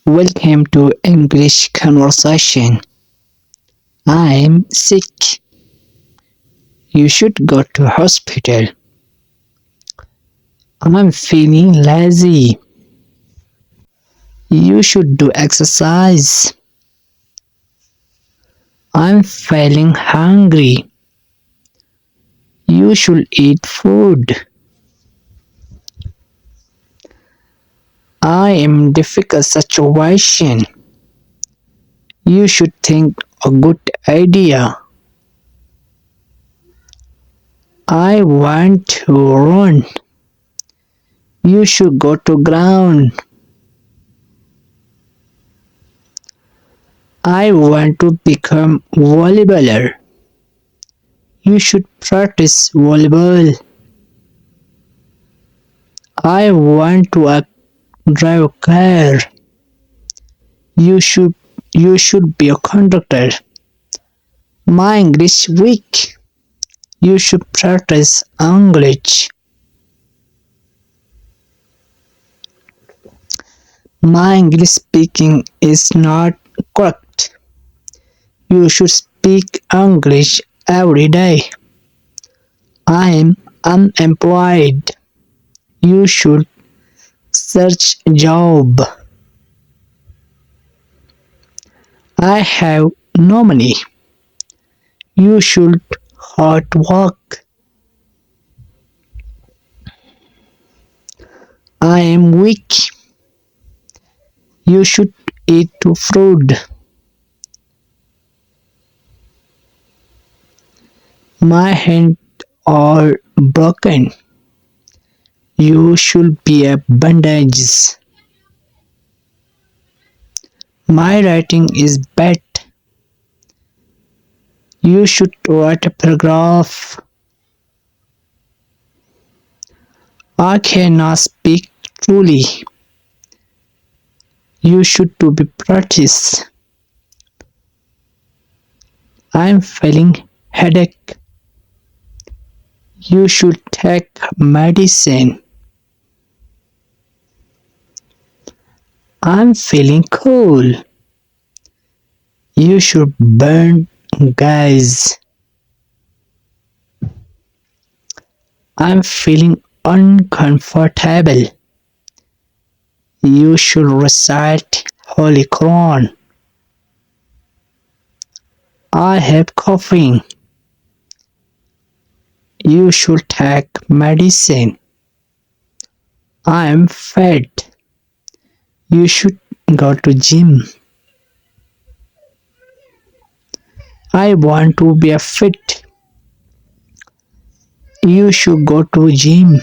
Welcome to English conversation. I'm sick. You should go to hospital. I'm feeling lazy. You should do exercise. I'm feeling hungry. You should eat food. I am in difficult situation. You should think a good idea. I want to run. You should go to ground. I want to become volleyballer. You should practice volleyball. I want to drive a car. You should you should be a conductor. My English weak. You should practice English. My English speaking is not correct. You should speak English every day. I am unemployed. You should search a job. I have no money. You should hard work. I am weak. You should eat fruit. My hands are broken. You should be a bandage. My writing is bad. You should write a paragraph. I cannot speak truly. You should to be practice. I am feeling headache. You should take medicine. I'm feeling cool. You should burn gas. I'm feeling uncomfortable. You should recite Holy Quran. I have coughing. You should take medicine. I am fat. You should go to gym. I want to be a fit. You should go to gym.